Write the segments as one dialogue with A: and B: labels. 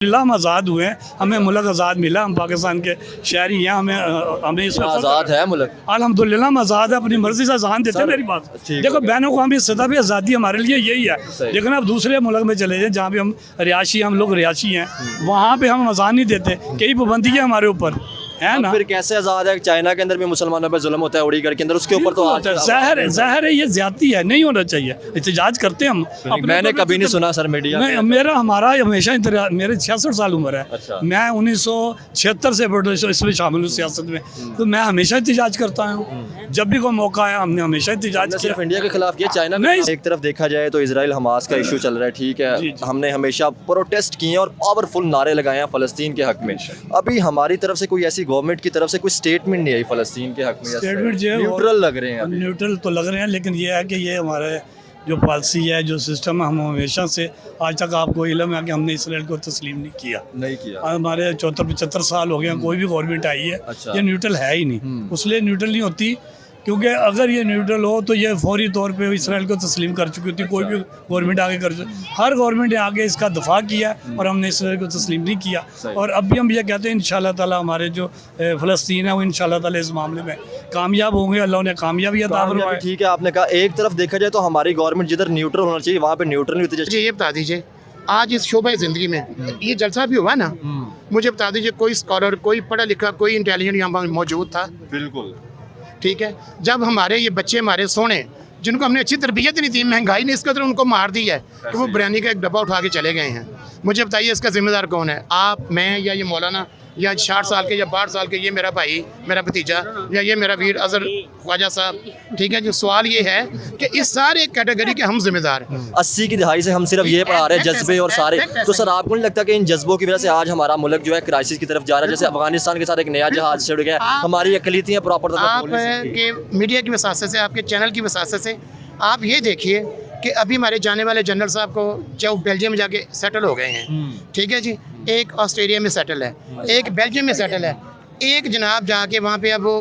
A: हम आज़ाद हुए हैं, हमें मुल्क आज़ाद मिला, हम पाकिस्तान के शहरी हैं, हमें इसमें
B: आज़ाद है मुल्क।
A: अल्हम्दुलिल्लाह हम आज़ाद है, अपनी मर्जी से अजान देते हैं। मेरी बात देखो, बैनुल अक़वामी सतह पे आज़ादी हमारे लिए यही है। लेकिन अब दूसरे मुल्क में चले जाए जहाँ पे हम लोग रिहायशी हैं, वहाँ पे हम अजान नहीं देते। कई पाबंदी है हमारे ऊपर, है ना।
B: फिर कैसे आज़ाद है? चाइना के अंदर भी मुसलमानों पर जुल्म होता है, उड़ीगढ़ के अंदर, उसके ऊपर तो आज
A: ज़हर है, ये ज्यादती है, नहीं होना चाहिए। एहतजाज करते हैं हम।
B: मैंने कभी नहीं सुना सर मीडिया में।
A: हमारा हमेशा मेरे 66 साल उम्र है।
B: अच्छा।
A: मैं 1976 से इसमें शामिल हूँ सियासत में, तो मैं हमेशा एहतजाज करता हूँ। जब भी कोई मौका आया हमने हमेशा एहतजाज किया।
B: सिर्फ इंडिया के खिलाफ किया, चाइना
A: नहीं।
B: एक तरफ देखा जाए तो इजराइल हमास का इशू चल रहा है, ठीक है। हमने हमेशा प्रोटेस्ट किए और पावरफुल नारे लगाए हैं फ़लस्तीन के हक में। अभी हमारी तरफ से कोई ऐसी गवर्नमेंट की तरफ से कोई स्टेटमेंट नहीं आई फ़लस्तीन के हक में।
A: स्टेटमेंट जो है
B: न्यूट्रल लग रहे हैं,
A: न्यूट्रल तो लग रहे हैं, लेकिन ये है कि ये हमारे जो पॉलिसी है, जो सिस्टम है, हम हमेशा से आज तक आपको इल्म है कि हमने इसराइल को तस्लीम नहीं किया। हमारे 74-75 साल हो गए, कोई भी गवर्नमेंट आई है।
B: अच्छा।
A: ये न्यूट्रल है ही नहीं, उसलिए न्यूट्रल नहीं होती, क्योंकि अगर ये न्यूट्रल हो तो ये फौरी तौर पे इसराइल को तस्लीम कर चुकी होती। कोई भी गवर्नमेंट आगे कर चुकी, हर गवर्नमेंट ने आगे इसका दफा किया और हमने इसराइल को तस्लीम नहीं किया। और अब भी हम ये कहते हैं इंशाल्लाह ताला हमारे जो फ़लस्तीन है वो इंशाल्लाह ताला इस मामले में कामयाब होंगे। अल्लाह ने कामयाबी अता फरमाए।
B: ठीक है, आपने कहा एक तरफ देखा जाए तो हमारी गवर्नमेंट जिधर न्यूट्रल होना चाहिए वहाँ पे न्यूट्रल नहीं होती।
C: मुझे ये बता दीजिए, आज इस शोबा ज़िंदगी में ये जलसा भी हुआ ना, मुझे बता दीजिए कोई स्कॉलर, कोई पढ़ा लिखा, कोई इंटेलिजेंट यहाँ मौजूद था?
B: बिल्कुल।
C: ठीक है, जब हमारे ये बच्चे हमारे सोने, जिनको हमने अच्छी तरबियत नहीं दी, महंगाई ने इस कदर उनको मार दी है कि वो बिरयानी का एक डब्बा उठा के चले गए हैं। मुझे बताइए इसका जिम्मेदार कौन है? आप, मैं, या ये मौलाना, या 60 साल के या 62 साल के ये मेरा भाई, मेरा भतीजा, या ये मेरा वीर अजहर ख्वाजा साहब? ठीक है, जो सवाल ये है कि इस सारे कैटेगरी के हम जिम्मेदार हैं।
B: 80 की दहाई से हम सिर्फ ये पढ़ा रहे हैं जज्बे और सारे, तो सर आपको नहीं लगता कि इन जज्बों की वजह से आज हमारा मुल्क जो है क्राइसिस की तरफ जा रहा है? जैसे अफगानिस्तान के साथ एक नया जहाज छिड़ गया, हमारी अकलीतियाँ प्रॉपर
C: आपके मीडिया की वसासे से, आपके चैनल की वसासे से आप ये देखिए कि अभी हमारे जाने वाले जनरल साहब को जो बेल्जियम में जाके सेटल हो गए हैं, ठीक है जी, एक ऑस्ट्रेलिया में सेटल है, एक बेल्जियम में सेटल है, एक जनाब जाके वहाँ पे अब वो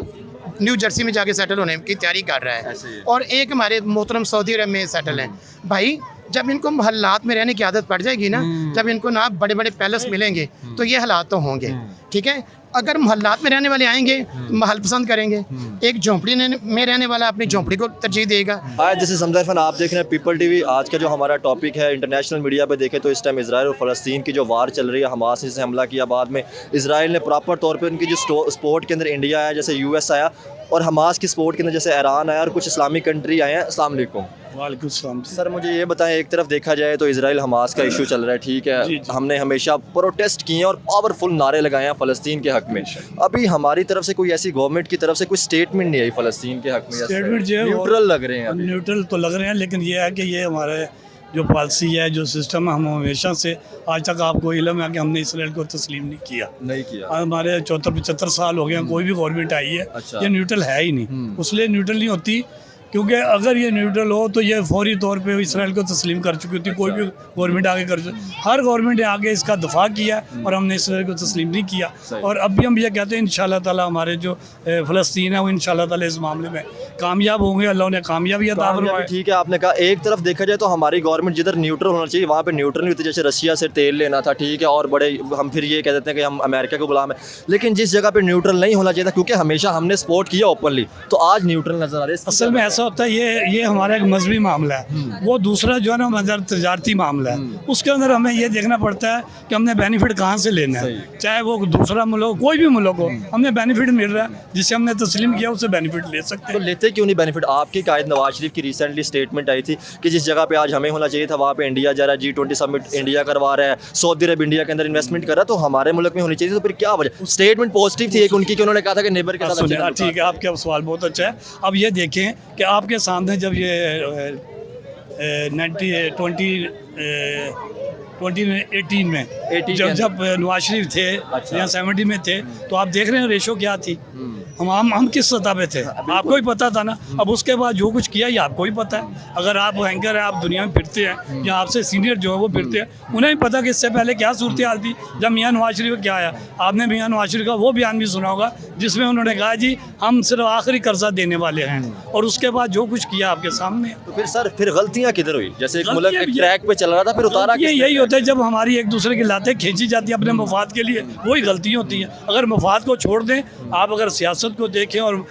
C: न्यू जर्सी में जाके सेटल होने की तैयारी कर रहा है, और एक हमारे मोहतरम सऊदी अरब में सेटल है। भाई जब इनको महल्लात में रहने की आदत पड़ जाएगी ना, जब इनको ना बड़े बड़े पैलेस मिलेंगे तो ये हालात तो होंगे। ठीक है, अगर महल्लात में रहने वाले आएंगे महल पसंद करेंगे, एक झोंपड़ी में रहने वाला अपनी झोंपड़ी को तरजीह देगा।
B: आज जैसे समझा फन आप देख रहे हैं पीपल टीवी, आज का जो हमारा टॉपिक है इंटरनेशनल मीडिया पे देखें तो इस टाइम इजराइल और फ़लस्तीन की जो वार चल रही है, हमास ने हमला किया, बाद में इजराइल ने प्रॉपर तौर पे उनकी जो स्पोर्ट के अंदर इंडिया आया, जैसे यूएस आया, और हमास की स्पोर्ट के अंदर जैसे ईरान आया और कुछ इस्लामिक कंट्री आए हैं। अस्सलाम वालेकुम।
A: वालेकुम सलाम।
B: सर मुझे ये बताएं, एक तरफ देखा जाए तो इजराइल हमास का इशू चल रहा है, ठीक है। हमने हमेशा प्रोटेस्ट किए और पावरफुल नारे लगाए हैं फ़लस्तीन के हक में। अभी हमारी तरफ से कोई ऐसी गवर्नमेंट की तरफ से कोई स्टेटमेंट नहीं आई फ़लस्तीन के हक में।
A: स्टेटमेंट जो है
B: न्यूट्रल लग रहे हैं,
A: न्यूट्रल तो लग रहे हैं, लेकिन ये है कि ये हमारे जो पॉलिसी है, जो सिस्टम है, हम हमेशा से आज तक आपको इल्म है कि हमने इसराइल को तस्लीम नहीं किया। हमारे 74-75 साल हो गए, कोई भी गवर्नमेंट आई है।
B: अच्छा।
A: ये न्यूट्रल है ही नहीं, उसलिए न्यूट्रल नहीं होती, क्योंकि अगर ये न्यूट्रल हो तो ये फौरी तौर पे इसराइल को तस्लीम कर चुकी होती। कोई भी गवर्नमेंट आगे कर चुकी, हर गवर्नमेंट ने आगे इसका दफा किया और हमने इसराइल को तस्लीम नहीं किया। और अब भी हम ये कहते हैं इंशाल्लाह ताला हमारे जो फ़लस्तीन है वो इंशाल्लाह ताला इस मामले में कामयाब होंगे। अल्लाह ने कामयाबी अता फरमाए।
B: ठीक है, आपने कहा एक तरफ देखा जाए तो हमारी गवर्नमेंट जिधर न्यूट्रल होना चाहिए वहाँ पे न्यूट्रल नहीं होती। जैसे रशिया से तेल लेना था, ठीक है, और बड़े हम फिर ये कह देते हैं कि हम अमेरिका को गुलाम है, लेकिन जिस जगह पे न्यूट्रल नहीं होना चाहिए था, क्योंकि हमेशा हमने सपोर्ट किया ओपनली, तो आज न्यूट्रल नजर आ रहा है।
A: असल में ऐसा होता है, ये हमारा एक मजहबी मामला है, वो दूसरा जो है ना मजहब तजारती मामला है। उसके अंदर हमें ये देखना पड़ता है कि हमने बेनिफिट कहाँ से लेना है, चाहे वो दूसरा मुल्क कोई भी मुल्क हो, हमने बेनिफिट मिल रहा है जिससे हमने तस्लीम किया, उससे बेनिफिट ले सकते हैं।
B: तो लेते क्यों नहीं बेनिफिट? आपके कायद नवाज शरीफ की रिसेंटली स्टेटमेंट आई थी कि जिस जगह पे आज हमें होना चाहिए था वहाँ पे इंडिया जा रहा है, G20 समिट इंडिया करवा रहा है, सऊदी अरब इंडिया के अंदर इन्वेस्टमेंट कर रहा है, तो हमारे मुल्क में होनी चाहिए। तो फिर क्या वजह? स्टेटमेंट पॉजिटिव थी एक उनकी कि उन्होंने कहा था कि नेबर के साथ।
A: ठीक है, आपका सवाल बहुत अच्छा है। अब ये देखें कि आपके सामने जब ये 2018 में जब नवाज शरीफ थे या 70 में थे, तो आप देख रहे हैं रेशो क्या थी। हम किस सतह पे थे, आपको ही पता था ना। अब उसके बाद जो कुछ किया ये आपको ही पता है। अगर आप एंकर हैं, आप दुनिया में फिरते हैं, या आपसे सीनियर जो है वो फिरते हैं, उन्हें भी पता कि इससे पहले क्या सूरत हाल थी जब मियां नवाज शरीफ का क्या आया। आपने मियां नवाज शरीफ का वो बयान भी सुना होगा जिसमें उन्होंने कहा जी हम सिर्फ आखिरी कर्जा देने वाले हैं, और उसके बाद जो कुछ किया आपके सामने।
B: तो फिर सर फिर गलतियां किधर हुई? जैसे एक मुल्क
A: गलतियां
B: एक
A: ये-
B: ट्रैक पे चल रहा था, फिर उतारा
A: ये
B: किसने?
A: यही होता है जब हमारी एक दूसरे की लातें खींची जाती है अपने मफाद के लिए, वही गलतियाँ होती हैं। अगर मफाद को छोड़ दें, आप अगर सियासत को देखें और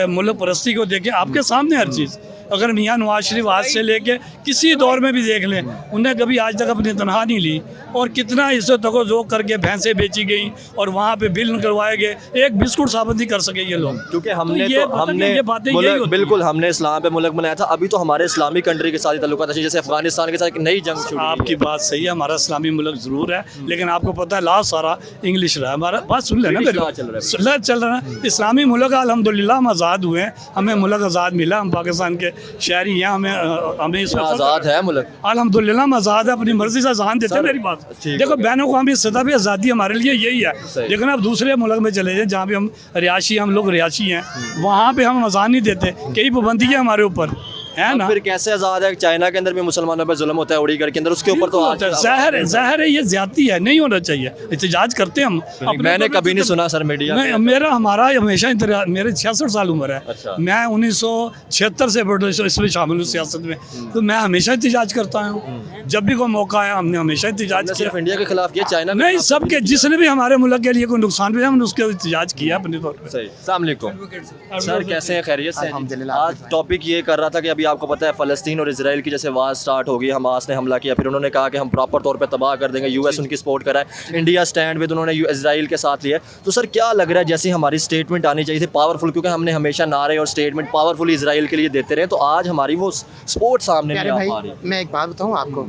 A: मुल्क परस्ती को देखें, आपके सामने हर चीज़। अगर मियां नवाज शरीफ आज से लेके किसी दौर में भी देख लें, उन्हें कभी आज तक अपनी तनख्वाह नहीं ली, और कितना इससे तको करके भैंसें बेची गई और वहाँ पे बिल निकलवाए गए, एक बिस्कुट साबित नहीं कर सके ये लोग।
B: क्योंकि हमने
A: ये
B: तो हमने
A: ये बातें यही
B: मुल्क
A: होती
B: बिल्कुल हमने इस्लाम पे मुल्क बनाया था। अभी तो हमारे इस्लामी कंट्री के साथ ही ताल्लुकात अच्छे, जैसे अफगानिस्तान के साथ एक नई जंग शुरू हुई है।
A: आपकी बात सही है, हमारा इस्लामी मुल्क ज़रूर है, लेकिन आपको पता है लास्ट सारा इंग्लिश रहा है। हमारा बात सुन लेना,
B: British law चल रहा है।
A: चल रहा है। इस्लामी मुल्क अल्हम्दुलिल्लाह हम आज़ाद हुए हैं, हमें मुल्क आज़ाद मिला, हम पाकिस्तान के शहरी हैं, हमें इसमें
B: आज़ाद है मुल्क।
A: अल्हम्दुलिल्लाह हम आज़ाद है, अपनी मर्जी से जान देते हैं। मेरी बात
B: ठीक
A: देखो, बहनों को हम इस सतह पे आज़ादी हमारे लिए यही है,
B: सही।
A: लेकिन अब दूसरे मुल्क में चले जाएं जहाँ पे हम रिहायशी, हम लोग रिहायशी हैं, वहाँ पे हम अजान नहीं देते, कई पाबंदी है हमारे ऊपर, है ना।
B: फिर कैसे आज़ाद है? चाइना के अंदर भी मुसलमानों पर जुल्म होता है, उड़ीगढ़ के अंदर, उसके ऊपर तो आज
A: ज़ाहिर है ये ज्यादती है, नहीं होना चाहिए। एहतजाज करते हम अपने
B: मैंने
A: ऊपर
B: कभी नहीं सुना सर मीडिया में।
A: हमारा हमेशा मेरे 66 साल उम्र है।
B: अच्छा।
A: मैं 1976 से इसमें शामिल हूँ सियासत में, तो मैं हमेशा एहतजाज करता हूँ। जब भी कोई मौका आया हमने हमेशा एहतजाज किया।
B: सिर्फ इंडिया के खिलाफ किया, चाइना के
A: नहीं,
B: खिलाफ
A: सबके जिसने भी हमारे मुल्क के लिए कोई नुकसान भी है हमने उसके एहतजाज किया अपने तौर पर।
B: सही। अस्सलाम वालेकुम सर, कैसे हैं? खैरियत से हैं?
C: अल्हम्दुलिल्लाह।
B: आज टॉपिक ये कर रहा था कि अभी आपको पता है फ़लस्तीन और इजराइल की जैसे वार स्टार्ट हो गई, हमास ने हमला किया, फिर उन्होंने कहा कि हम प्रॉपर तौर पे तबाह कर देंगे, यूएस उनकी सपोर्ट करा है, इंडिया स्टैंड विद उन्होंने इजराइल के साथ लिया। तो सर क्या लग रहा है, जैसे हमारी स्टेटमेंट आनी चाहिए थी पावरफुल, क्योंकि हमने हमेशा नारे और स्टेटमेंट पावरफुल इजराइल के लिए देते रहे, तो आज हमारी वो सपोर्ट सामने नहीं
C: प्यारे
B: आ पा रही।
C: भाई, मैं एक बात बताऊँ आपको,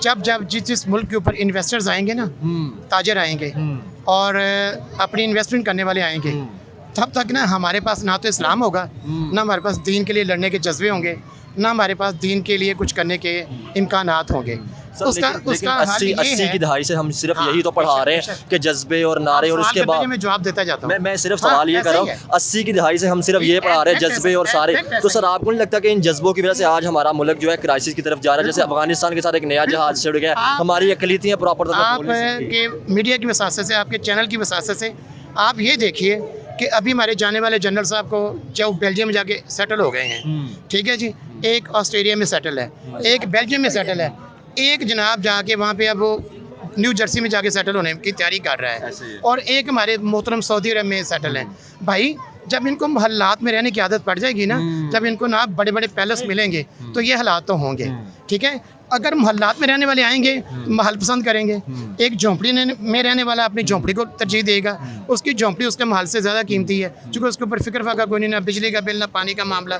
C: जब जिस मुल्क के ऊपर इन्वेस्टर्स आएंगे ना, ताजर आएंगे और अपनी इन्वेस्टमेंट करने वाले आएंगे, तब तक ना हमारे पास ना तो इस्लाम होगा, ना हमारे पास दीन के लिए लड़ने के जज्बे होंगे, ना हमारे पास दीन के लिए कुछ करने के इम्कानात होंगे।
B: सर,
C: उसका
B: लेकिन
C: हल
B: 80
C: ये
B: की
C: है।
B: दहाई से हम सिर्फ
C: हाँ,
B: यही तो पढ़ा रहे हैं
C: बेशक।
B: कि जज्बे और नारे, और
C: सवाल
B: उसके
C: के पहले
B: बाद
C: मैं जवाब देता जाता हूँ।
B: मैं सिर्फ
C: हाँ,
B: सवाल ये
C: ऐसा
B: कर रहा
C: ही
B: हूँ,
C: है।
B: 80 की दहाई से हम सिर्फ ये पढ़ा रहे हैं जज्बे और सारे, तो सर आपको नहीं लगता कि इन जज्बों की वजह से आज हमारा मुल्क जो है क्राइसिस की तरफ जा रहा है? जैसे अफगानिस्तान के साथ एक नया जहाज छिड़ गया, हमारी अकलीतियाँ प्रॉपर
C: आप के मीडिया की वसासत से, आपके चैनल की वसासत से आप ये देखिए कि अभी हमारे जाने वाले जनरल साहब को जो बेल्जियम में जाके सेटल हो गए हैं, ठीक है जी, एक ऑस्ट्रेलिया में सेटल है, एक बेल्जियम में सेटल है, एक जनाब जाके वहाँ पे अब वो न्यू जर्सी में जाके सेटल होने की तैयारी कर रहा है, और एक हमारे मोहतरम सऊदी अरब में सेटल है। भाई जब इनको हालात में रहने की आदत पड़ जाएगी ना, जब इनको ना बड़े बड़े पैलेस मिलेंगे, तो ये हालात तो होंगे, ठीक है। अगर मोहल्लात में रहने वाले आएंगे, महल पसंद करेंगे। एक झोंपड़ी में रहने वाला अपनी झोंपड़ी को तरजीह देगा, उसकी झोंपड़ी उसके महल से ज़्यादा कीमती है, क्योंकि उसके ऊपर फिक्र फाका कोई नहीं, ना बिजली का बिल, ना पानी का मामला।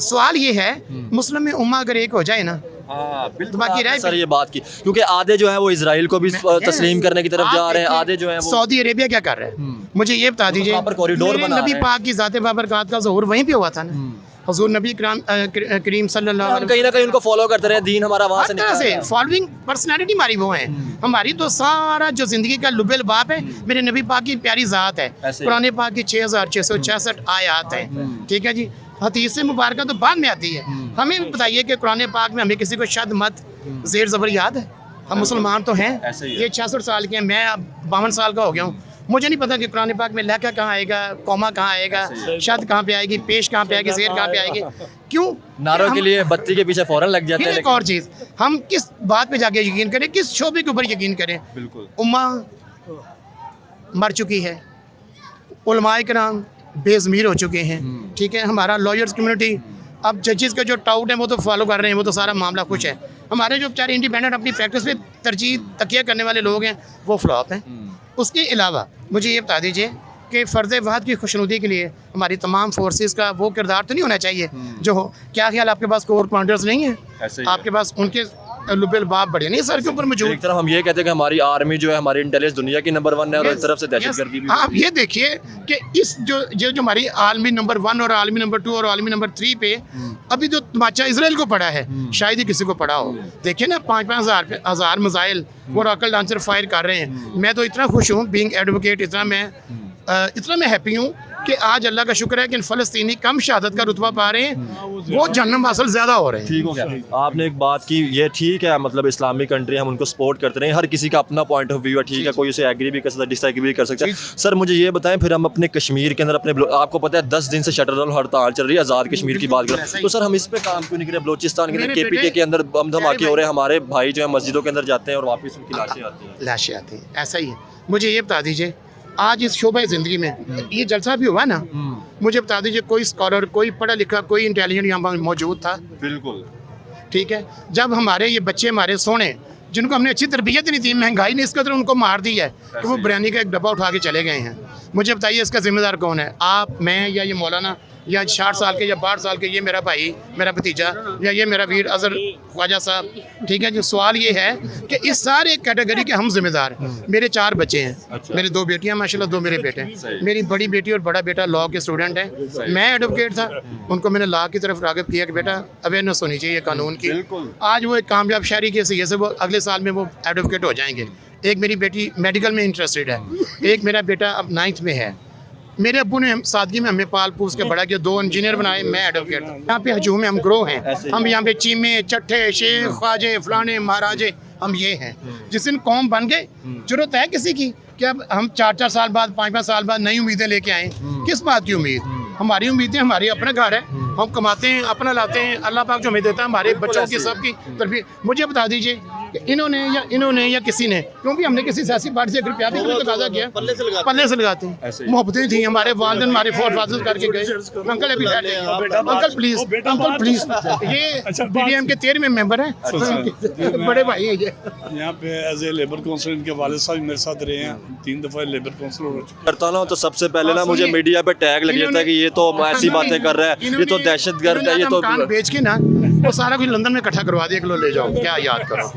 C: सवाल ये है, मुस्लिम में उम्मा अगर एक हो जाए ना,
B: तो
C: बाकी रहे
B: सर ये बात की, क्योंकि आधे जो है वो इजराइल को भी तस्लीम करने की तरफ जा रहे हैं, आधे जो है वो
C: सऊदी अरेबिया क्या कर रहा है, मुझे ये बता दीजिए।
B: वहाँ पर कॉरिडोर
C: मेरे
B: बना
C: नबी
B: रहे हैं।
C: पाक की ज़ात बाबरकात का ज़हूर वहीं पे हुआ था ना, हुजूर नबी करीम सल्लल्लाहु
B: हम
C: अलैहि
B: कहीं ना कहीं उनको फॉलो करते रहे, दीन हमारा वहाँ से
C: हर तरह
B: निकला
C: से
B: है।
C: फॉलोइंग पर्सनालिटी हमारी वो है। हमारी तो सारा जो जिंदगी का लुबेल बाप है, मेरे नबी पाक की प्यारी ज़ात है।
B: ऐसे ही।
C: कुरान पाक की 6666 आयत हैं, ठीक है जी। हदीस मुबारक तो बाद में आती है। हमें बताइए कि कुरान पाक में हमें किसी को शद मत ज़ेर ज़बर याद है? हम मुसलमान तो हैं,
B: ऐसे ही है।
C: ये 66 साल के हैं, मैं अब 52 साल का हो गया हूँ। मुझे नहीं पता कि कुरान पाक में लहका कहाँ आएगा, कौमा कहाँ आएगा, शद कहाँ पे आएगी, पेश कहाँ पे आएगी, ज़ेर कहाँ पे आएगी, क्यों?
B: नारों के
C: हम-
B: लिए बत्ती के पीछे फौरन लग जाते
C: फिर
B: हैं।
C: एक और चीज़, हम किस बात पे जाके यकीन करें, किस शोबे के ऊपर यकीन करें?
B: बिल्कुल
C: उम्मा मर चुकी है, उलमाए कराम बेज़मीर हो चुके हैं, ठीक है। हमारा लॉयर्स कम्युनिटी, अब जजेस का जो टाउट है वो तो फॉलो कर रहे हैं, वो तो सारा मामला कुछ है। हमारे जो बेचारे इंडिपेंडेंट अपनी प्रैक्टिस पे तरजीह तकिया करने वाले लोग हैं, वो फ्लॉप हैं। उसके अलावा मुझे ये बता दीजिए कि फ़र्ज़ वहाद की खुशनुदी के लिए हमारी तमाम फोर्सेस का वो किरदार तो नहीं होना चाहिए जो हो। क्या ख्याल, आपके पास कोर कमांडर्स नहीं है?
B: ऐसे ही है।
C: आपके पास उनके लुबेल बाप बड़े नहीं सर के ऊपर मौजूद?
B: एक तरफ हम ये कहते हैं कि हमारी आर्मी जो है हमारी इंटेलिजेंस दुनिया की नंबर 1 है, और एक तरफ से दहशतगर्दी भी।
C: आप ये देखिए कि इस जो हमारी आलमी नंबर 1 और आलमी नंबर 2 और आलमी नंबर 3 पे अभी जो तमाचा इसराइल को पड़ा है, शायद ही किसी को पड़ा हो। देखिए ना, 5-5 हज़ार मिसाइल वो रॉकेट लॉन्चर फायर कर रहे हैं। मैं तो इतना खुश हूँ बीइंग एडवोकेट, इतना मैं हैप्पी हूँ कि आज अल्लाह का शुक्र है कि फ़लस्तीनी कम शहादत का रुतबा पा रहे हैं, वो जन्म हासिल ज़्यादा हो रहे हैं।
B: ठीक हो गया। आपने एक बात की, ये ठीक है, मतलब इस्लामिक कंट्री हम उनको सपोर्ट करते रहे, हर किसी का अपना पॉइंट ऑफ व्यू है, ठीक है, कोई उसे एग्री भी कर सकता है, डिसएग्री भी कर सकता है। सर मुझे ये बताएं, फिर हम अपने कश्मीर के अंदर आपको पता है 10 दिन से शटरल हड़ताल चल रही है, आज़ाद कश्मीर की बात करें तो सर हम इस पे काम क्यों नहीं करें? बलोचिस्तान के अंदर KPK के अंदर बम धमाके हो रहे हैं, हमारे भाई जो है मस्जिदों के अंदर जाते हैं और वापस उनकी लाशें आती हैं।
C: लाशें आती हैं, ऐसा ही है। मुझे ये बता दीजिए, आज इस शोबा ज़िंदगी में ये जलसा भी हुआ ना, मुझे बता दीजिए कोई स्कॉलर, कोई पढ़ा लिखा, कोई इंटेलिजेंट यहाँ पर मौजूद था?
B: बिल्कुल।
C: ठीक है, जब हमारे ये बच्चे हमारे सोने, जिनको हमने अच्छी तरबियत नहीं दी, महंगाई ने इस कदर उनको मार दी है कि वो बिरयानी का एक डब्बा उठा के चले गए हैं। मुझे बताइए इसका जिम्मेदार कौन है? आप, मैं, या ये मौलाना, या 60 साल के या 62 साल के ये मेरा भाई, मेरा भतीजा, या ये मेरा वीर अजहर ख्वाजा साहब? ठीक है, जो सवाल ये है कि इस सारे कैटेगरी के हम जिम्मेदार हैं। मेरे 4 बच्चे हैं,
B: अच्छा।
C: मेरी 2 बेटियां माशाल्लाह, 2 मेरे बेटे हैं। मेरी बड़ी बेटी और बड़ा बेटा लॉ के स्टूडेंट हैं। मैं एडवोकेट था, उनको मैंने लॉ की तरफ राग़िब किया कि बेटा अवेयरनेस होनी चाहिए कानून की। आज वो एक कामयाब शहरी के सही से वो अगले साल में वो एडवोकेट हो जाएंगे। एक मेरी बेटी मेडिकल में इंटरेस्टेड है, एक मेरा बेटा अब 9th में है। मेरे अब्बू ने सादगी में हमें पाल पूछ के बड़ा किया, 2 इंजीनियर बनाए, मैं एडवोकेट। यहाँ पे हजूम में हम ग्रो हैं, हम यहाँ पे चीमे, चट्ठे, शेख, ख्वाजे, फलाने, महाराजे, हम ये हैं। जिस दिन कौम बन गए, जरूरत है किसी की कि अब हम 4-4 साल बाद, 5-5 साल बाद नई उम्मीदें लेके आएँ? किस बात की उम्मीद? हमारी उम्मीदें, हमारी अपना घर है, हम कमाते हैं, अपना लाते हैं, अल्लाह पाक जो हमें देता है, हमारे बच्चों की सबकी तरबियत। मुझे बता दीजिए कि इन्होंने या किसी ने, क्योंकि हमने किसी सियासी पार्टी से अगर रुपया भी तकाजा किया, पल्ले से लगाते हैं। मोहब्बतें थी, हमारे वालिदैन, हमारे फोरफादर्स करके गए। अंकल अभी बैठे हैं, अंकल प्लीज, अंकल प्लीज। ये PDM के 13वें मेंबर हैं, बड़े भाई हैं ये।
A: यहाँ पे एज ए लेबर काउंसिल इनके वालिद साहब मेरे साथ रहे हैं, 3 दफ़ा लेबर काउंसिल हो चुके।
B: करता ना तो सबसे पहले ना मुझे मीडिया पे टैग लग जाता है कि ये तो ऐसी बातें कर रहा है, ये तो दहशतगर्द है, ये तो
C: मकान बेच के ना वो सारा कुछ लंदन में इकट्ठा करवा दिया कि लो ले जाओ। क्या याद करो,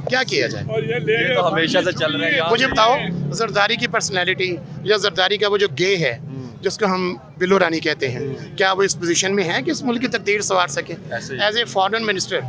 C: क्या किया जाए?
B: ये तो हमेशा से चल रहा है।
C: मुझे बताओ, जरदारी की पर्सनैलिटी या जरदारी का वो जो गे है जिसको हम बिल्लो रानी कहते हैं, क्या वो इस पोजीशन में है कि इस मुल्क की तकदीर संवार सके? एज ए फॉरेन मिनिस्टर,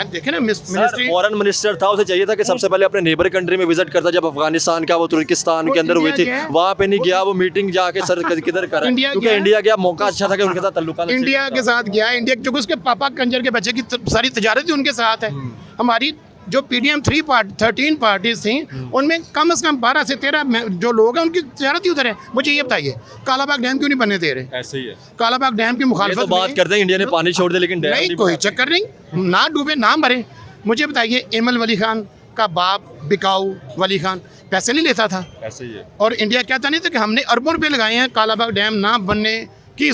C: देखे ना मिनिस्ट्री,
B: फॉरेन मिनिस्टर था, उसे चाहिए था कि सबसे पहले अपने नेबर कंट्री में विजिट करता। जब अफगानिस्तान का वो तुर्किस्तान के अंदर हुई थी, वहाँ पे नहीं गया, वो मीटिंग जाके सर किधर करा, क्योंकि इंडिया गया, मौका अच्छा था कि उनके साथ ताल्लुकात
C: इंडिया के साथ गया। इंडिया क्योंकि उसके पापा कंजर के बच्चे की सारी तजारत ही उनके साथ है। हमारी जो PDM 13 पार्टीज थी, उनमें कम से कम 12 से 13 जो लोग हैं उनकी तजारत ही उधर है। मुझे ये बताइए, कालाबाग डैम क्यों नहीं बनने दे रहे?
B: ऐसे ही है,
C: कालाबाग डैम की मुखालफत
B: तो बात करते हैं इंडिया ने पानी छोड़ दिया, लेकिन डैम
C: नहीं, कोई चक्कर नहीं, ना डूबे ना मरे। मुझे बताइए, एमल वली खान का बाप बिकाऊ वली खान पैसे नहीं लेता था?
B: ऐसे ही है।
C: और इंडिया कहता नहीं था कि हमने अरबों रुपये लगाए हैं कालाबाग डैम ना बनने की।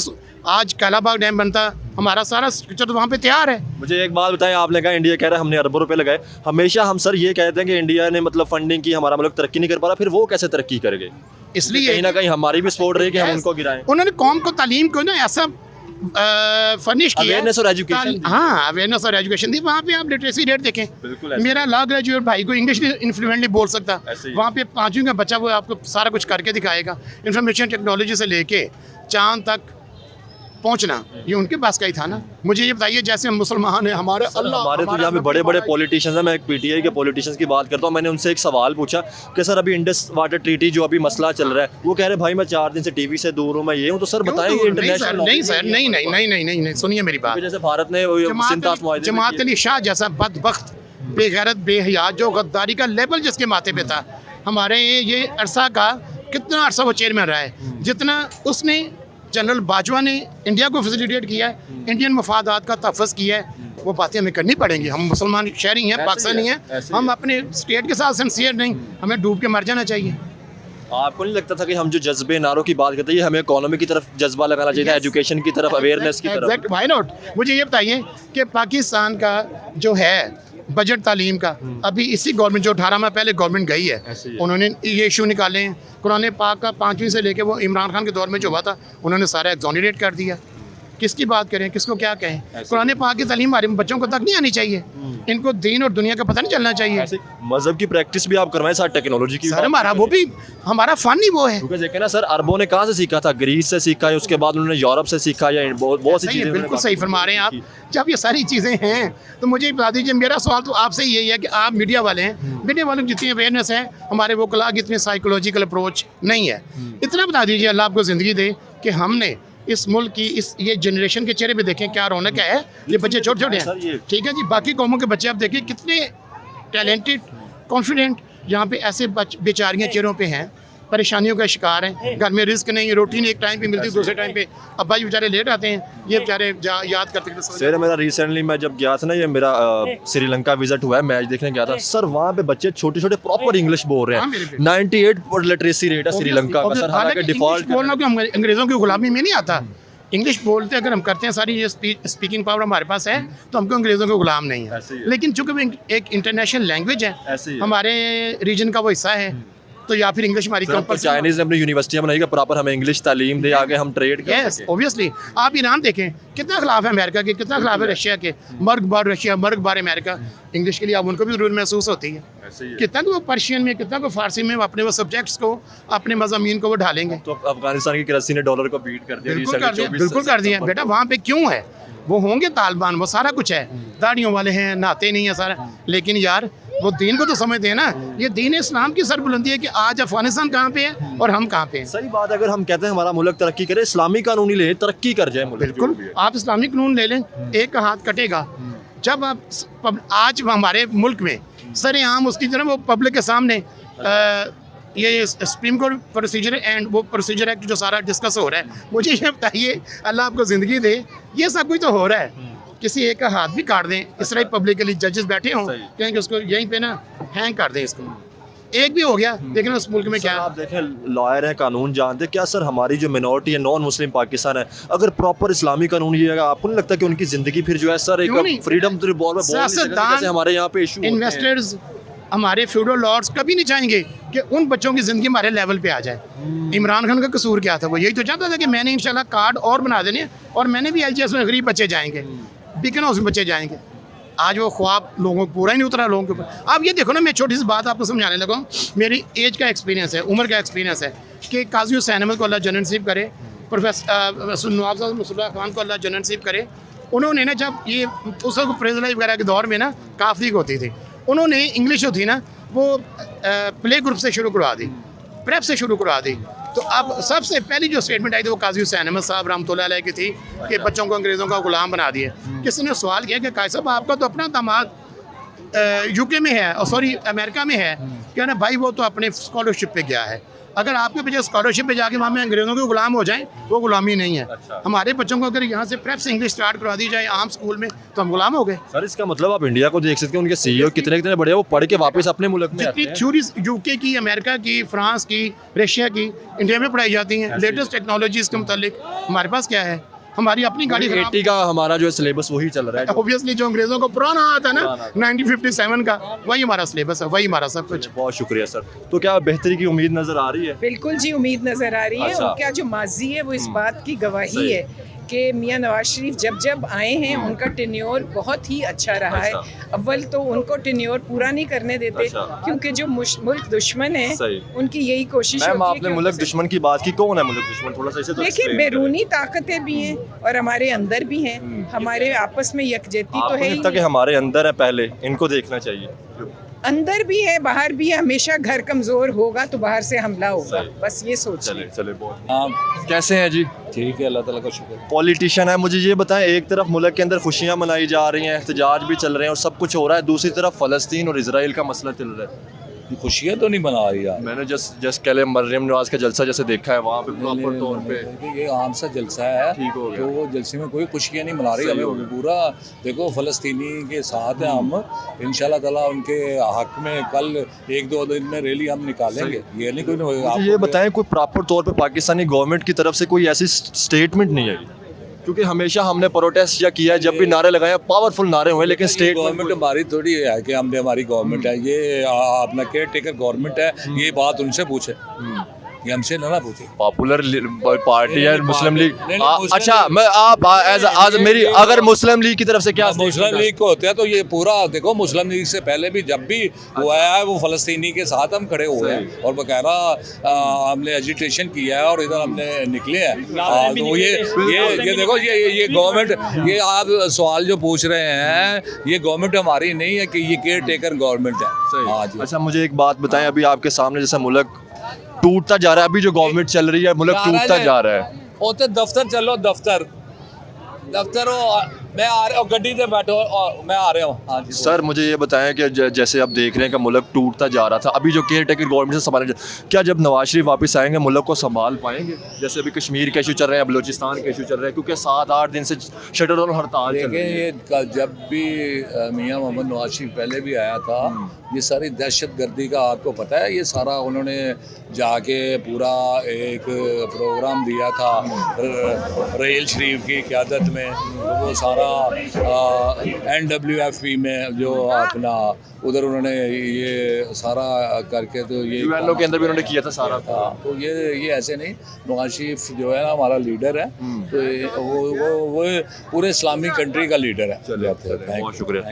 C: आज कालाबाग डैम बनता, हमारा सारा स्ट्रक्चर वहाँ पे तैयार है।
B: मुझे एक बात बताएं, आपने कहा इंडिया कह रहा है हमने अरबों रुपए लगाए। हमेशा हम सर ये कहते हैं कि इंडिया ने मतलब फंडिंग की, हमारा मुल्क तरक्की नहीं कर पा रहा, फिर वो कैसे तरक्की करेंगे?
C: इसलिए
B: कहीं ना कहीं हमारी भी सपोर्ट रही कि हम उनको गिराएं।
C: उन्होंने कौम को तालीम को ना ऐसा फर्निश किया,
B: अवेयरनेस और एजुकेशन।
C: हाँ, अवेयरनेस और एजुकेशन थी। वहाँ पे आप लिटरेसी रेट देखें,
B: बिल्कुल
C: मेरा लॉ ग्रेजुएट भाई को इंग्लिश इन्फ्लुएंटली बोल सकता, वहाँ पे 5वीं का बच्चा वो आपको सारा कुछ करके दिखाएगा। इंफॉर्मेशन टेक्नोलॉजी से लेके चांद तक पहुंचना ये उनके पास का ही था ना। मुझे ये बताइए, जैसे हम मुसलमान हैं, हमारे अल्लाह,
B: हमारे तो यहाँ पे बड़े बड़े पॉलिटिशियंस हैं। मैं एक PTI के पॉलिटिशियंस की बात करता हूँ। मैंने उनसे एक सवाल पूछा कि सर अभी इंडस वाटर ट्रीटी जो अभी मसला चल रहा है, वो कह रहे भाई मैं 4 दिन से TV से दूर हूँ, मैं ये हूँ। तो सर बताएंगे इंटरनेशनल?
C: नहीं सर, नहीं, सुनिए मेरी बात।
B: जैसे भारत ने
C: जमात अली शाह जैसा बदबख्त, बेगैरत, बेहया, जो गद्दारी का लेवल जिसके माथे पे था, हमारे ये अरसा का कितना अरसा वो चेयरमैन रहा है, जितना उसने जनरल बाजवा ने इंडिया को फैसिलिटेट किया है, इंडियन मफादात का तहफ़्फ़ुज़ किया है, वो बातें हमें करनी पड़ेंगी। हम मुसलमान शहरी हैं, पाकिस्तानी हैं, हम अपने स्टेट के साथ सिंसियर नहीं, हमें डूब के मर जाना चाहिए।
B: आपको नहीं लगता था कि हम जो जज्बे नारों की बात करते हैं, हमें इकोनॉमी की तरफ जज्बा लगाना चाहिए था, एजुकेशन की तरफ, अवेयरनेस की तरफ?
C: Why not? मुझे ये बताइए कि पाकिस्तान का जो है बजट तालीम का, अभी इसी गवर्नमेंट जो 18 माह पहले गवर्नमेंट गई है, उन्होंने ये इशू निकाले हैं। कुरान पाक का 5वीं से लेके वो इमरान खान के दौर में जो हुआ था, उन्होंने सारा एक्सोनरेट कर दिया। किसकी बात करें, किसको क्या कहें? कुरान पाक की तालीम हमारे बच्चों को तक नहीं आनी चाहिए, इनको दीन और दुनिया का पता नहीं चलना चाहिए।
B: मजहब की प्रैक्टिस भी आप करवाएं साथ टेक्नोलॉजी की।
C: सर हमारा वो भी हमारा फन ही वो है।
B: क्योंकि देखें ना सर, अरबों ने कहाँ से सीखा था? ग्रीस से सीखा है, उसके बाद उन्होंने यूरोप से सीखा, या बहुत सी चीज़ें।
C: बिल्कुल सही फरमा रहे हैं आप। जब ये सारी चीज़ें हैं तो मुझे बता दीजिए, मेरा सवाल तो आपसे यही है कि आप मीडिया वाले हैं, मीडिया वालों की जितनी अवेयरनेस है, हमारे वोकला की इतनी साइकोलॉजिकल अप्रोच नहीं है। इतना बता दीजिए, अल्लाह आपको ज़िंदगी दे कि हमने इस मुल्क की इस ये जनरेशन के चेहरे पे देखें क्या रौनक है। ये बच्चे छोटे छोटे हैं, ठीक है जी। बाकी कौमों के बच्चे आप देखिए कितने टैलेंटेड, कॉन्फिडेंट, यहाँ पे ऐसे बेचारियाँ चेहरों पे हैं, परेशानियों का शिकार हैं। घर में रिस्क नहीं, रोटी नहीं एक टाइम पे मिलती, दूसरे टाइम पे अब्बा जी बेचारे लेट आते हैं, ये बेचारे याद करते करते
B: सर मेरा रिसेंटली मैं जब गया था ना, ये मेरा श्रीलंका विजिट हुआ है, मैच देखने गया था सर। वहाँ पे बच्चे छोटे छोटे प्रॉपर इंग्लिश बोल रहे हैं। 98% लिटरेसी रेट है श्रीलंका का सर, हालांकि डिफॉल्ट
C: बोलना कि अंग्रेजों की गुलामी में नहीं आता। इंग्लिश बोलते अगर हम करते हैं, सारी ये स्पीकिंग पावर हमारे पास है, तो हमको अंग्रेज़ों के गुलाम नहीं है। लेकिन चूंकि वो एक इंटरनेशनल लैंग्वेज है, हमारे रीजन का वो हिस्सा है, तो या फिर इंग्लिश हमारी कंपल्सरी।
B: चाइनीज ने अपनी यूनिवर्सिटियां बनाई, प्रॉपर हमें इंग्लिश तालीम दे, आगे हम ट्रेड कर
C: यस ऑब्वियसली। आप ईरान देखें कितना खिलाफ है अमेरिका के, कितना खिलाफ है रशिया के, मर्ग बार रशिया, मर्ग बार अमेरिका। इंग्लिश के लिए अब उनको भी जरूरत महसूस होती है। कितना को पर्शियन में, कितना को फारसी में अपने वो सब्जेक्ट्स को, अपने मज़ामीन को वो ढालेंगे।
B: तो अफगानिस्तान की करेंसी ने डॉलर को बीट कर दिया,
C: बिल्कुल कर दिया बेटा। वहाँ पे क्यों है? वो होंगे तालिबान, वो सारा कुछ है, दाढ़ियों वाले हैं, नहाते नहीं है सारा, लेकिन यार वो दीन को तो समझते हैं ना। ये दीन इस्लाम की सरबुलंदी है कि आज अफगानिस्तान कहाँ पे है और हम कहाँ पे हैं।
B: सही बात। अगर हम कहते हैं हमारा मुल्क तरक्की करे, इस्लामी कानूनी ले, तरक्की कर जाए मुल्क।
C: बिल्कुल, आप इस्लामिक कानून ले लें, एक का हाथ कटेगा। जब आप आज हमारे मुल्क में सरेआम उसकी जो है वो पब्लिक के सामने ये सुप्रीम कोर्ट प्रोसीजर एंड वो प्रोसीजर एक्ट जो सारा डिस्कस हो रहा है, मुझे ये बताइए, अल्लाह आपको ज़िंदगी दे, ये सब कुछ तो हो रहा है। किसी एक का हाथ भी काट दें, इस तरह पब्लिकली जजेस बैठे हों, कहेंगे उसको यहीं पे ना हैंग कर दें इसको। एक भी हो गया, लेकिन उस मुल्क में क्या
B: आप देखें, लॉयर हैं, कानून जानते हैं, क्या सर हमारी जो मिनॉरिटी है, नॉन मुस्लिम पाकिस्तान है, अगर प्रॉपर इस्लामी कानून ये है, आपको नहीं लगता कि उनकी ज़िंदगी फिर जो है सर एक फ्रीडम तो बोल जैसे हमारे यहाँ पे इशू,
C: इन्वेस्टर्स, हमारे फ्यूडल लॉर्ड्स कभी नहीं चाहेंगे कि उन बच्चों की ज़िंदगी हमारे लेवल पे आ जाए। इमरान खान का कसूर क्या था? वो यही तो चाहता था कि मैंने इंशाल्लाह कार्ड और बना देने, और मैंने भी LGS में गरीब बच्चे जाएंगे, बिकन हाउस में बच्चे जाएंगे। आज वो ख्वाब लोगों को पूरा ही नहीं उतरा लोगों के ऊपर। आप ये देखो ना, मैं छोटी सी बात आपको समझाने लगा हूँ, मेरी एज का एक्सपीरियंस है, उम्र का एक्सपीरियंस है कि काजी हुसैन अहमद को अल्लाह जन्नत नसीब करे, प्रोफेसर नवाब साहब मुसल्ला खान को अल्लाह जन्नत नसीब करे। उन्होंने ना जब ये उस वक्त प्रेस लाइफ वगैरह के दौर में ना काफ़ी होती थी, उन्होंने इंग्लिश जो थी ना वो प्ले ग्रुप से शुरू करवा दी, प्रेप से शुरू करवा दी। तो अब सबसे पहली जो स्टेटमेंट आई थी वो काजी हुसैन अहमद साहब रहमतुल्लाह अलैह की थी कि बच्चों को अंग्रेज़ों का गुलाम बना दिए। किसी ने सवाल किया कि काजी साहब आपका तो अपना दामाद UK में है, और सॉरी अमेरिका में है, क्या ना भाई वो तो अपने स्कॉलरशिप पे गया है, अगर आपके बच्चे स्कॉलरशिप पे जाके वहाँ में अंग्रेज़ों के गुलाम हो जाएं, वो गुलामी नहीं है। हमारे बच्चों को अगर यहाँ से प्रेप से इंग्लिश स्टार्ट करवा दी जाए आम स्कूल में, तो हम गुलाम हो गए।
B: सर इसका मतलब आप इंडिया को देख सकते हैं, उनके CEO कितने कितने बड़े हैं, वो पढ़ के वापस अपने मुल्क में
C: जितनी थ्योरीज UK की, अमेरिका की, फ्रांस की, रशिया की, इंडिया में पढ़ाई जाती हैं, लेटेस्ट टेक्नोलॉजीज़ के मुतालिक। हमारे पास क्या है? हमारी अपनी गाड़ी
B: 80 का हमारा जो है सिलेबस वही चल रहा है।
C: ऑब्वियसली जो अंग्रेज़ों को पुराना आता ना 1957 का, वही हमारा सिलेबस है, वही हमारा सब कुछ।
B: बहुत शुक्रिया सर। तो क्या बेहतरी की उम्मीद नज़र आ रही है?
D: बिल्कुल जी, उम्मीद नज़र आ रही है।
B: अच्छा।
D: और क्या जो माजी है वो इस बात की गवाही है कि मियां नवाज शरीफ जब जब आए हैं उनका टेन्योर बहुत ही अच्छा रहा है। अव्वल तो उनको टेन्योर पूरा नहीं करने देते, क्योंकि जो मुल्क दुश्मन है उनकी यही कोशिश होती है।
B: आपने मुल्क दुश्मन की बात की, कौन है मुल्क दुश्मन? थोड़ा सा इसे तो
D: देखिए, बैरूनी ताकतें भी हैं और हमारे अंदर भी हैं। हमारे आपस में यकजहती तो है ही
B: कि हमारे अंदर है, पहले इनको देखना चाहिए।
D: अंदर भी है बाहर भी है। हमेशा घर कमज़ोर होगा तो बाहर से हमला होगा, बस ये सोचिए।
B: चले बहुत। कैसे हैं जी?
E: ठीक है, अल्लाह ताला का शुक्र।
B: पॉलिटिशियन है, मुझे ये बताएं, एक तरफ मुल्क के अंदर खुशियां मनाई जा रही हैं, एहतजाज भी चल रहे हैं और सब कुछ हो रहा है, दूसरी तरफ फ़लस्तीन और इजराइल का मसला चल रहा है।
E: खुशियाँ तो नहीं मना रही यार।
B: मैंने जस्ट कल मरियम नवाज का जलसा जैसे देखा है, वहाँ पे प्रॉपर तौर पे
E: ये आम सा जलसा है,
B: ठीक हो गया।
E: तो वो जलसे में कोई खुशियाँ नहीं मना रही। हमें पूरा देखो फ़लस्तीनी के साथ हैं हम, इंशाल्लाह ताला उनके हक में कल 1-2 दिन में रैली हम निकालेंगे। ये नहीं कोई
B: ये बताएं, कोई प्रॉपर तौर पे पाकिस्तानी गवर्नमेंट की तरफ से कोई ऐसी स्टेटमेंट नहीं आई? क्योंकि हमेशा हमने प्रोटेस्ट या किया है, जब भी नारे लगाए पावरफुल नारे हुए, लेकिन स्टेट
E: गवर्नमेंट हमारी थोड़ी है कि हमने हमारी गवर्नमेंट है, ये अपना केयर टेकर गवर्नमेंट है, ये बात उनसे पूछे, ये हमसे ना पूछे।
B: पॉपुलर पार्टी है मुस्लिम लीग। अच्छा, मैं आप मेरी अगर मुस्लिम लीग की तरफ से क्या?
E: मुस्लिम लीग को होते हैं तो ये पूरा देखो, मुस्लिम लीग से पहले भी जब भी वो आया है वो फ़लस्तीनी के साथ हम खड़े हुए हैं और बकायदा हमने एजिटेशन किया है और इधर हमने निकले हैं। तो ये देखो, ये गवर्नमेंट, ये आप सवाल जो पूछ रहे हैं, ये गवर्नमेंट हमारी नहीं है कि ये केयर टेकर गवर्नमेंट है। हाँ जी।
B: अच्छा, मुझे एक बात बताएं, अभी आपके सामने जैसा मुल्क टूटता जा रहा है, अभी जो गवर्नमेंट चल रही है मुल्क टूटता जा रहा है,
E: ਉੱਥੇ ਦਫ਼ਤਰ ਚੱਲੋ ਦਫ਼ਤਰ मैं आ रहा हूँ गड्डी से बैठो और मैं आ रहा हूँ। हाँ जी
B: सर मुझे ये बताएं कि जैसे आप देख रहे हैं कि मुल्क टूटता जा रहा था, अभी जो केयर टेकर गवर्नमेंट से संभाल, क्या जब नवाज शरीफ वापस आएंगे मुल्क को संभाल पाएंगे? जैसे अभी कश्मीर के इशू चल रहे हैं, बलूचिस्तान के इशू चल रहे हैं, क्योंकि 7-8 दिन से शटर डाउन हड़ताल चल रही है।
E: देखिए जब भी मियां मोहम्मद नवाज शरीफ पहले भी आया था, ये सारी दहशतगर्दी का आपको पता है, ये सारा उन्होंने जाके पूरा एक प्रोग्राम दिया था रेल शरीफ की क़यादत में, तो वो सारा NWFP में जो अपना उधर उन्होंने ये सारा करके तो ये
B: यूएनओ के अंदर भी उन्होंने किया था सारा।
E: तो ये ऐसे नहीं, नवाज शरीफ जो है ना हमारा लीडर है, तो वो पूरे इस्लामी कंट्री का लीडर है।
B: चलिए बहुत शुक्रिया।